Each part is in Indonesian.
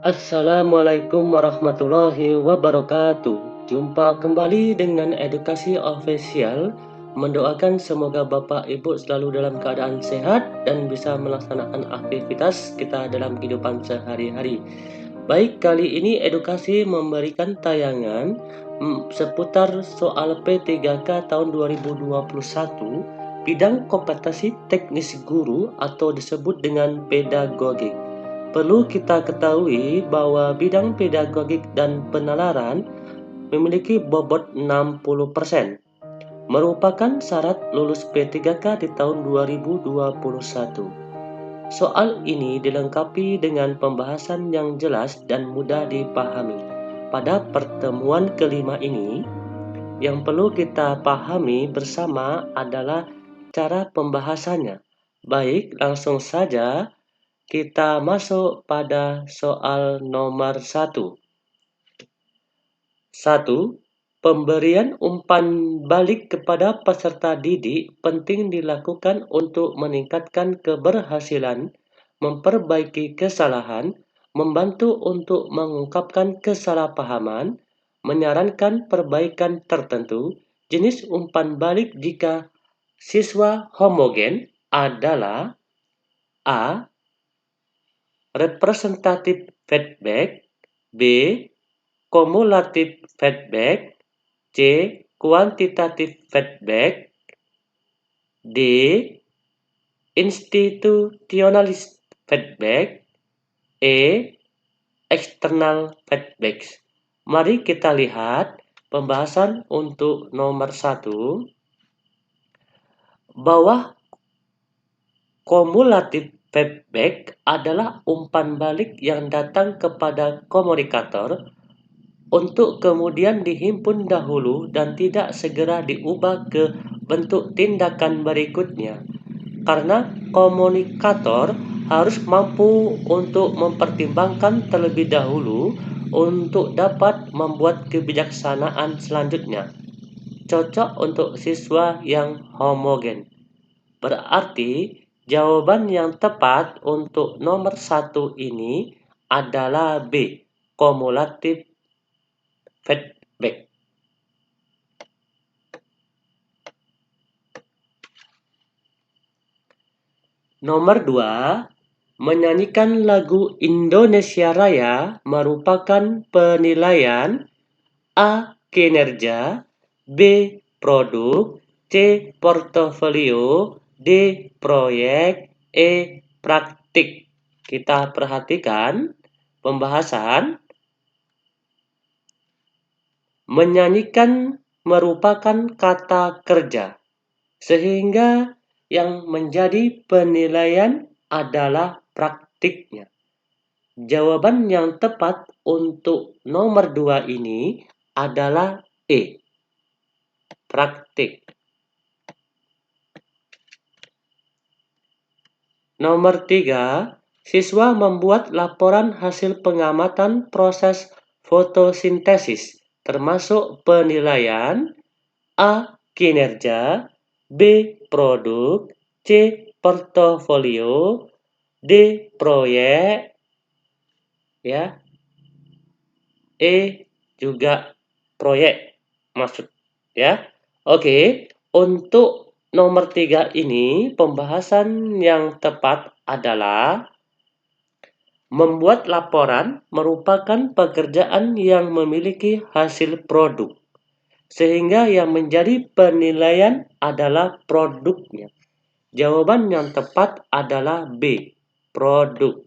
Assalamualaikum warahmatullahi wabarakatuh. Jumpa kembali dengan Edukasi Official. Mendoakan semoga Bapak Ibu selalu dalam keadaan sehat dan bisa melaksanakan aktivitas kita dalam kehidupan sehari-hari. Baik, kali ini Edukasi memberikan tayangan seputar soal P3K tahun 2021, bidang kompetensi teknis guru atau disebut dengan pedagogik. Perlu kita ketahui bahwa bidang pedagogik dan penalaran memiliki bobot 60%, merupakan syarat lulus P3K di tahun 2021. Soal ini dilengkapi dengan pembahasan yang jelas dan mudah dipahami. Pada pertemuan kelima ini, yang perlu kita pahami bersama adalah cara pembahasannya. Baik, langsung saja kita masuk pada soal nomor 1. 1. Pemberian umpan balik kepada peserta didik penting dilakukan untuk meningkatkan keberhasilan, memperbaiki kesalahan, membantu untuk mengungkapkan kesalahpahaman, menyarankan perbaikan tertentu. Jenis umpan balik jika siswa homogen adalah A. Representative feedback, B. Cumulative feedback, C. Quantitative feedback, D. Institutionalist feedback, E. External feedback. Mari kita lihat pembahasan untuk nomor 1. Bahwa cumulative feedback adalah umpan balik yang datang kepada komunikator untuk kemudian dihimpun dahulu dan tidak segera diubah ke bentuk tindakan berikutnya. Karena komunikator harus mampu untuk mempertimbangkan terlebih dahulu untuk dapat membuat kebijaksanaan selanjutnya. Cocok untuk siswa yang homogen. Berarti jawaban yang tepat untuk nomor 1 ini adalah B. Cumulative feedback. Nomor 2. Menyanyikan lagu Indonesia Raya merupakan penilaian A. Kinerja, B. Produk, C. Portofolio, D. Proyek, E. Praktik. Kita perhatikan pembahasan. Menyanyikan merupakan kata kerja, sehingga yang menjadi penilaian adalah praktiknya. Jawaban yang tepat untuk nomor 2 ini adalah E. Praktik. Nomor 3. Siswa membuat laporan hasil pengamatan proses fotosintesis, termasuk penilaian A. Kinerja, B. Produk, C. Portofolio, D. Proyek, ya, E. juga proyek maksud, ya. Oke, untuk nomor 3 ini pembahasan yang tepat adalah membuat laporan merupakan pekerjaan yang memiliki hasil produk, sehingga yang menjadi penilaian adalah produknya. Jawaban yang tepat adalah B. Produk.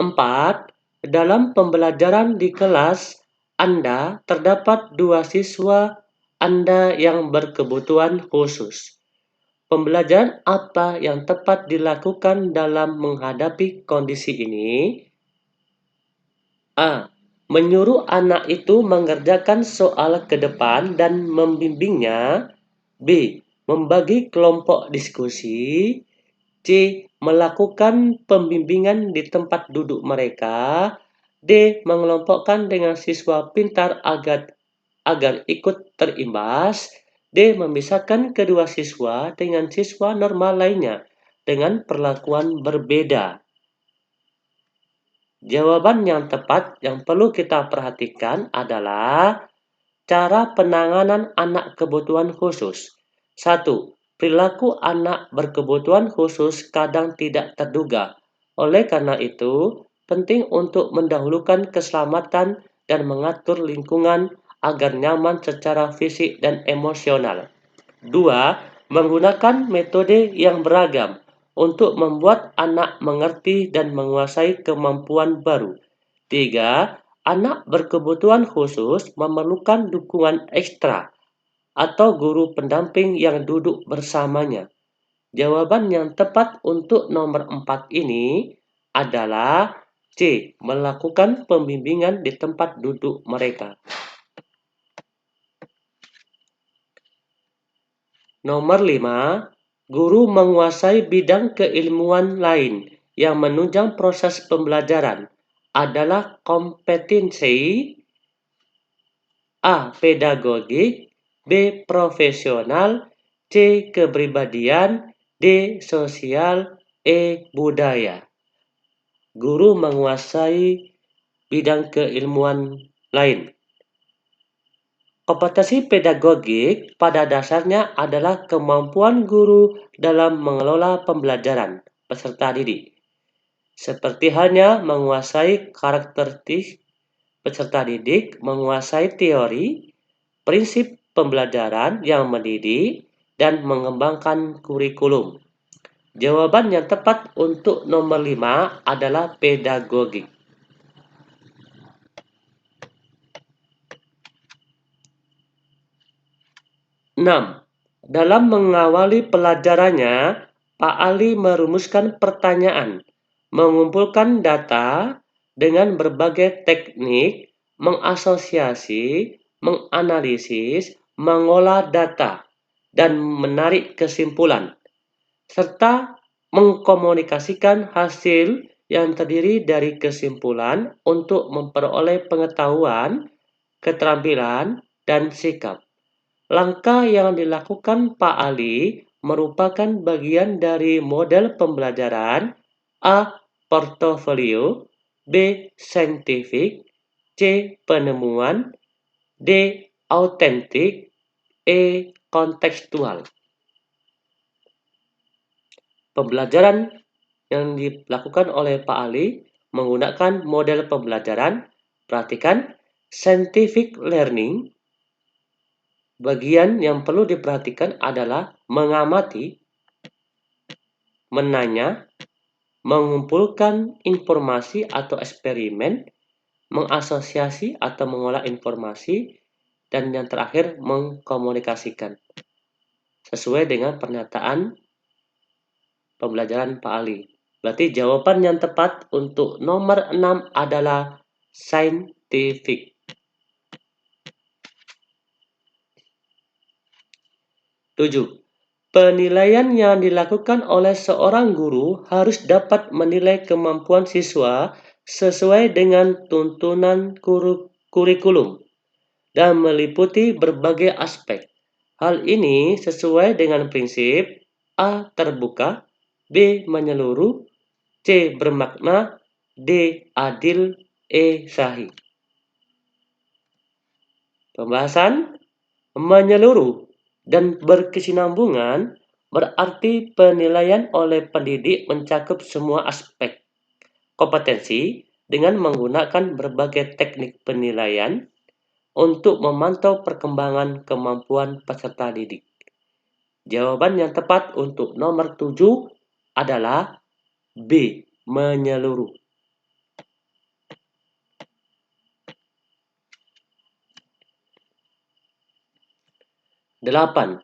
4. Dalam pembelajaran di kelas Anda terdapat 2 siswa Anda yang berkebutuhan khusus. Pembelajaran apa yang tepat dilakukan dalam menghadapi kondisi ini? A. Menyuruh anak itu mengerjakan soal ke depan dan membimbingnya. B. Membagi kelompok diskusi. C. Melakukan pembimbingan di tempat duduk mereka. D. Mengelompokkan dengan siswa pintar agar ikut terimbas. D. Memisahkan kedua siswa dengan siswa normal lainnya. dengan perlakuan berbeda? Jawaban yang tepat yang perlu kita perhatikan adalah cara penanganan anak kebutuhan khusus. 1. Perilaku anak berkebutuhan khusus kadang tidak terduga. Oleh karena itu, penting untuk mendahulukan keselamatan dan mengatur lingkungan agar nyaman secara fisik dan emosional. 2. Menggunakan metode yang beragam untuk membuat anak mengerti dan menguasai kemampuan baru. 3. Anak berkebutuhan khusus memerlukan dukungan ekstra atau guru pendamping yang duduk bersamanya. Jawaban yang tepat untuk nomor 4 ini adalah C. Melakukan pembimbingan di tempat duduk mereka. Nomor 5. Guru menguasai bidang keilmuan lain yang menunjang proses pembelajaran adalah kompetensi A. Pedagogik, B. Profesional, C. Kepribadian, D. Sosial, E. Budaya. Guru menguasai bidang keilmuan lain. Kompetensi pedagogik pada dasarnya adalah kemampuan guru dalam mengelola pembelajaran peserta didik, seperti halnya menguasai karakteristik peserta didik, menguasai teori, prinsip pembelajaran yang mendidik, dan mengembangkan kurikulum. Jawaban yang tepat untuk nomor 5 adalah pedagogik. 6. Dalam mengawali pelajarannya, Pak Ali merumuskan pertanyaan, mengumpulkan data dengan berbagai teknik, mengasosiasi, menganalisis, mengolah data, dan menarik kesimpulan, serta mengkomunikasikan hasil yang terdiri dari kesimpulan untuk memperoleh pengetahuan, keterampilan, dan sikap. Langkah yang dilakukan Pak Ali merupakan bagian dari model pembelajaran A. Portofolio, B. Saintifik, C. Penemuan, D. Autentik, E. Kontekstual. Pembelajaran yang dilakukan oleh Pak Ali menggunakan model pembelajaran, perhatikan, scientific learning. Bagian yang perlu diperhatikan adalah mengamati, menanya, mengumpulkan informasi atau eksperimen, mengasosiasi atau mengolah informasi, dan yang terakhir mengkomunikasikan. Sesuai dengan pernyataan pembelajaran Pak Ali. Berarti jawaban yang tepat untuk nomor 6 adalah scientific. 7. Penilaian yang dilakukan oleh seorang guru harus dapat menilai kemampuan siswa sesuai dengan tuntunan kurikulum dan meliputi berbagai aspek. Hal ini sesuai dengan prinsip A. Terbuka, B. Menyeluruh, C. Bermakna, D. Adil, E. Sahih. Pembahasan menyeluruh dan berkesinambungan berarti penilaian oleh pendidik mencakup semua aspek kompetensi dengan menggunakan berbagai teknik penilaian untuk memantau perkembangan kemampuan peserta didik. Jawaban yang tepat untuk nomor 7 adalah B. Menyeluruh. 8.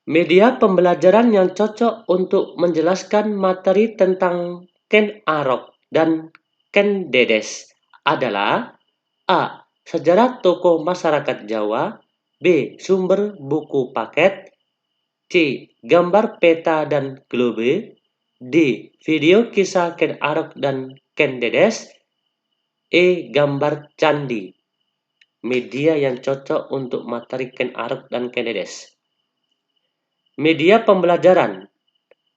Media pembelajaran yang cocok untuk menjelaskan materi tentang Ken Arok dan Ken Dedes adalah A. Sejarah tokoh masyarakat Jawa, B. Sumber buku paket, C. Gambar peta dan globe, D. Video kisah Ken Arok dan Ken Dedes, E. Gambar candi. Media yang cocok untuk materi Ken Arok dan Ken Dedes. Media pembelajaran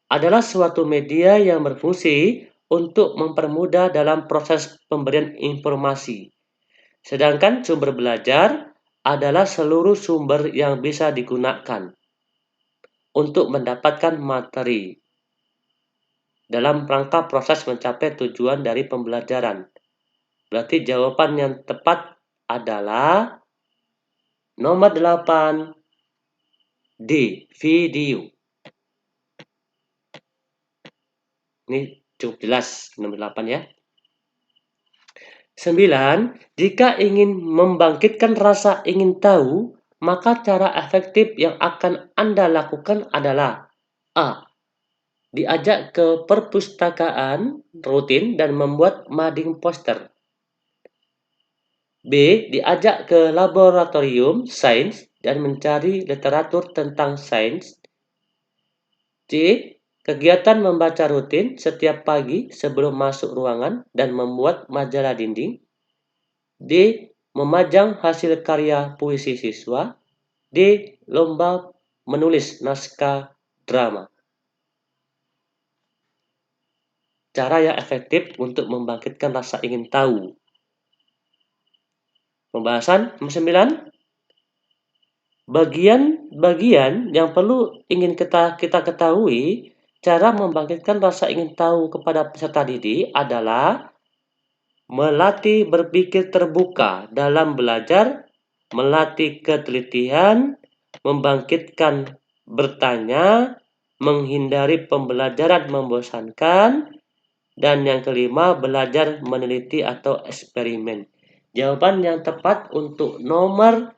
adalah suatu media yang berfungsi untuk mempermudah dalam proses pemberian informasi. Sedangkan sumber belajar adalah seluruh sumber yang bisa digunakan untuk mendapatkan materi dalam rangka proses mencapai tujuan dari pembelajaran. Berarti jawaban yang tepat adalah nomor 8, D, video. Ini cukup jelas nomor 8 ya. 9. Jika ingin membangkitkan rasa ingin tahu, maka cara efektif yang akan Anda lakukan adalah A. Diajak ke perpustakaan rutin dan membuat mading poster. B. Diajak ke laboratorium sains dan mencari literatur tentang sains. C. Kegiatan membaca rutin setiap pagi sebelum masuk ruangan dan membuat majalah dinding. D. Memajang hasil karya puisi siswa. D. Lomba menulis naskah drama. Cara yang efektif untuk membangkitkan rasa ingin tahu. Pembahasan nomor 9. Bagian-bagian yang perlu ingin kita ketahui, cara membangkitkan rasa ingin tahu kepada peserta didik adalah melatih berpikir terbuka dalam belajar, melatih ketelitian, membangkitkan bertanya, menghindari pembelajaran membosankan, dan yang kelima, belajar meneliti atau eksperimen. Jawaban yang tepat untuk nomor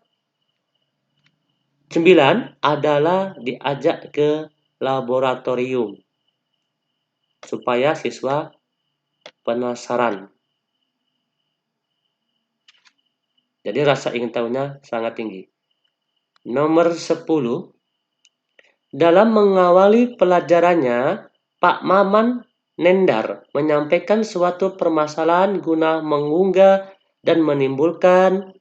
9 adalah diajak ke laboratorium supaya siswa penasaran. Jadi rasa ingin tahunya sangat tinggi. Nomor 10. Dalam mengawali pelajarannya, Pak Maman Nendar menyampaikan suatu permasalahan guna menggugah dan menimbulkan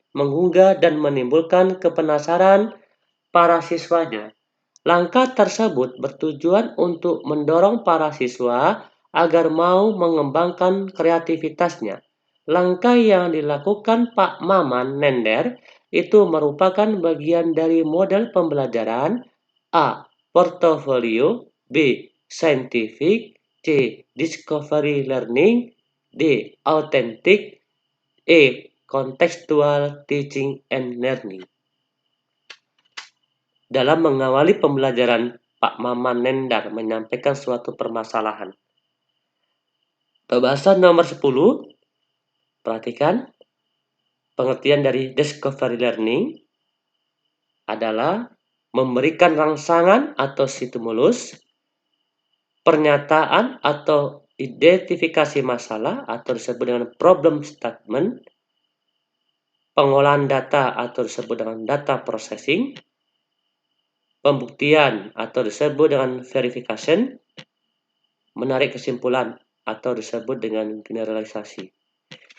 kepenasaran para siswanya. Langkah tersebut bertujuan untuk mendorong para siswa agar mau mengembangkan kreativitasnya. Langkah yang dilakukan Pak Maman Nender itu merupakan bagian dari model pembelajaran A. Portfolio, B. Scientific, C. Discovery Learning, D. Authentic, E. Contextual Teaching and Learning. Dalam mengawali pembelajaran, Pak Maman Nendar menyampaikan suatu permasalahan. Pembahasan nomor 10, perhatikan, pengertian dari Discovery Learning adalah memberikan rangsangan atau stimulus, pernyataan atau identifikasi masalah atau disebut dengan problem statement, pengolahan data atau disebut dengan data processing, pembuktian atau disebut dengan verification, menarik kesimpulan atau disebut dengan generalisasi.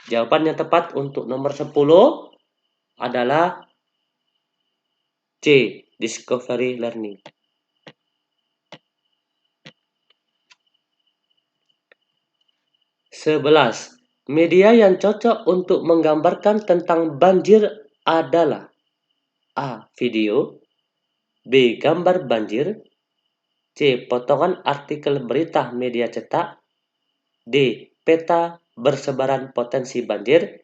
Jawaban yang tepat untuk nomor 10 adalah C. Discovery Learning. 11. Media yang cocok untuk menggambarkan tentang banjir adalah A. Video, B. Gambar banjir, C. Potongan artikel berita media cetak, D. Peta bersebaran potensi banjir,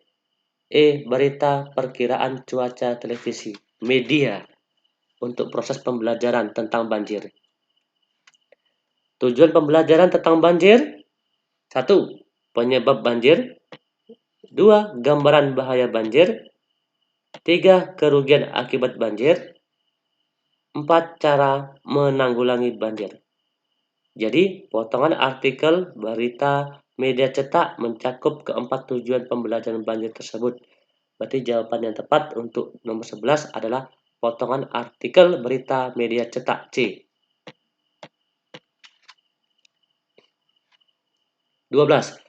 E. Berita perkiraan cuaca televisi. Media untuk proses pembelajaran tentang banjir. Tujuan pembelajaran tentang banjir: 1. Penyebab banjir, 2. Gambaran bahaya banjir, 3. Kerugian akibat banjir, 4. Cara menanggulangi banjir. Jadi, potongan artikel berita media cetak mencakup keempat tujuan pembelajaran banjir tersebut. Berarti jawaban yang tepat untuk nomor 11 adalah potongan artikel berita media cetak C. 12.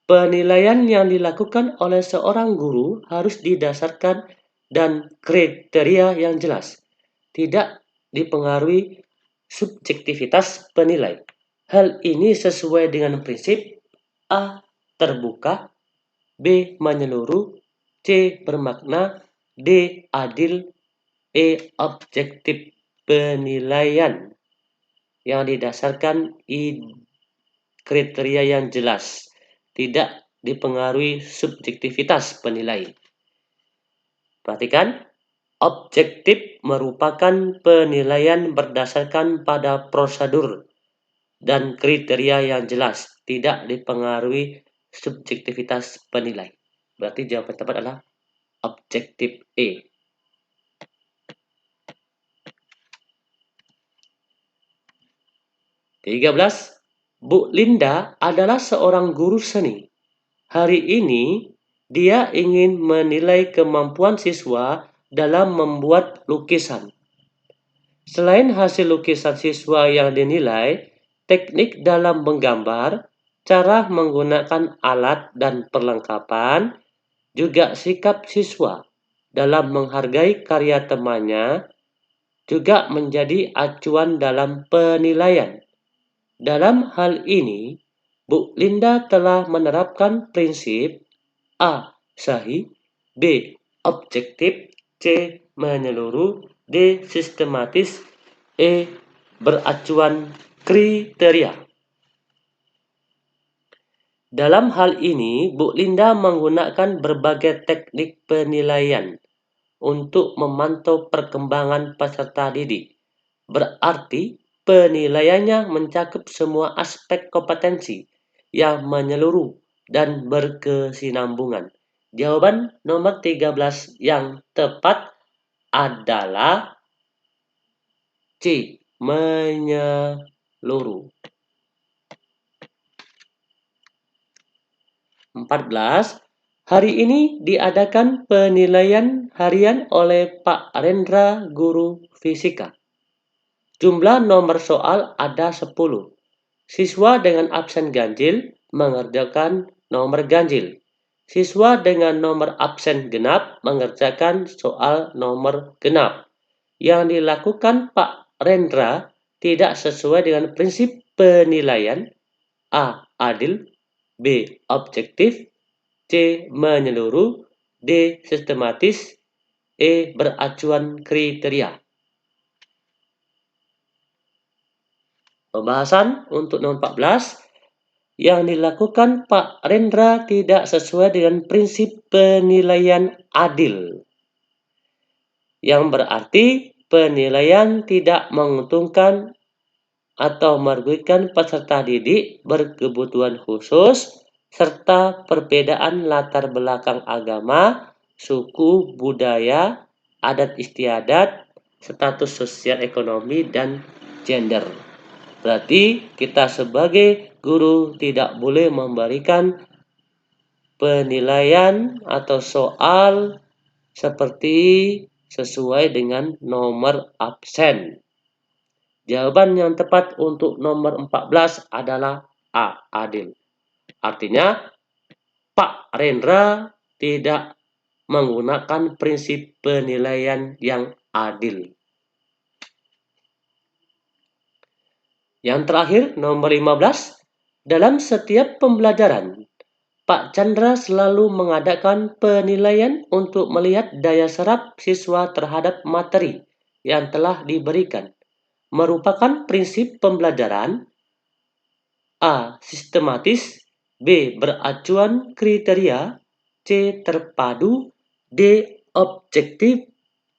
Penilaian yang dilakukan oleh seorang guru harus didasarkan dan kriteria yang jelas, tidak dipengaruhi subjektivitas penilai. Hal ini sesuai dengan prinsip A. Terbuka, B. Menyeluruh, C. Bermakna, D. Adil, E. Objektif penilaian yang didasarkan kriteria yang jelas, tidak dipengaruhi subjektivitas penilai. Perhatikan, objektif merupakan penilaian berdasarkan pada prosedur dan kriteria yang jelas, tidak dipengaruhi subjektivitas penilai. Berarti jawaban tepat adalah objektif E. 13. Bu Linda adalah seorang guru seni. Hari ini, dia ingin menilai kemampuan siswa dalam membuat lukisan. Selain hasil lukisan siswa yang dinilai, teknik dalam menggambar, cara menggunakan alat dan perlengkapan, juga sikap siswa dalam menghargai karya temannya juga menjadi acuan dalam penilaian. Dalam hal ini, Bu Linda telah menerapkan prinsip A. Sahih, B. Objektif, C. Menyeluruh, D. Sistematis, E. Beracuan kriteria. Dalam hal ini, Bu Linda menggunakan berbagai teknik penilaian untuk memantau perkembangan peserta didik. Berarti, penilaiannya mencakup semua aspek kompetensi yang menyeluruh dan berkesinambungan. Jawaban nomor 13 yang tepat adalah C. Menyeluruh. 14. Hari ini diadakan penilaian harian oleh Pak Rendra, guru fisika. Jumlah nomor soal ada 10. Siswa dengan absen ganjil mengerjakan nomor ganjil. Siswa dengan nomor absen genap mengerjakan soal nomor genap. Yang dilakukan Pak Rendra tidak sesuai dengan prinsip penilaian A. Adil, B. Objektif, C. Menyeluruh, D. Sistematis, E. Beracuan kriteria. Pembahasan untuk nomor 14, yang dilakukan Pak Rendra tidak sesuai dengan prinsip penilaian adil, yang berarti penilaian tidak menguntungkan atau merugikan peserta didik berkebutuhan khusus serta perbedaan latar belakang agama, suku, budaya, adat istiadat, status sosial ekonomi, dan gender. Berarti kita sebagai guru tidak boleh memberikan penilaian atau soal seperti sesuai dengan nomor absen. Jawaban yang tepat untuk nomor 14 adalah A. Adil. Artinya, Pak Rendra tidak menggunakan prinsip penilaian yang adil. Yang terakhir, nomor 15. Dalam setiap pembelajaran, Pak Chandra selalu mengadakan penilaian untuk melihat daya serap siswa terhadap materi yang telah diberikan. Merupakan prinsip pembelajaran A. Sistematis, B. Beracuan kriteria, C. Terpadu, D. Objektif,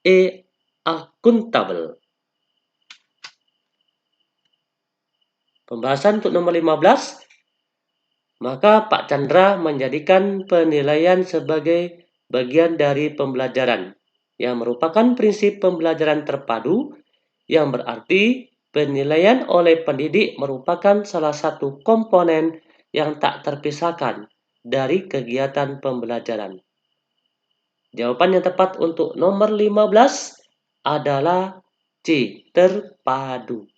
E. Akuntabel. Pembahasan untuk nomor 15, maka Pak Chandra menjadikan penilaian sebagai bagian dari pembelajaran yang merupakan prinsip pembelajaran terpadu, yang berarti penilaian oleh pendidik merupakan salah satu komponen yang tak terpisahkan dari kegiatan pembelajaran. Jawaban yang tepat untuk nomor 15 adalah C. Terpadu.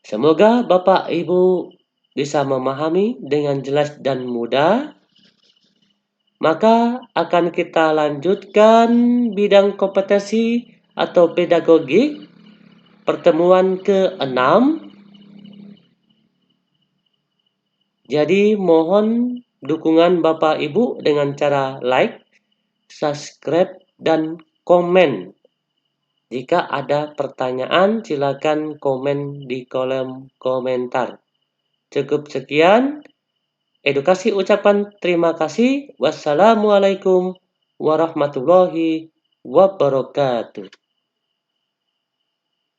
Semoga Bapak Ibu bisa memahami dengan jelas dan mudah. Maka akan kita lanjutkan bidang kompetensi atau pedagogi pertemuan ke-6. Jadi mohon dukungan Bapak Ibu dengan cara like, subscribe, dan komen. Jika ada pertanyaan, silakan komen di kolom komentar. Cukup sekian. Edukasi ucapan terima kasih. Wassalamualaikum warahmatullahi wabarakatuh.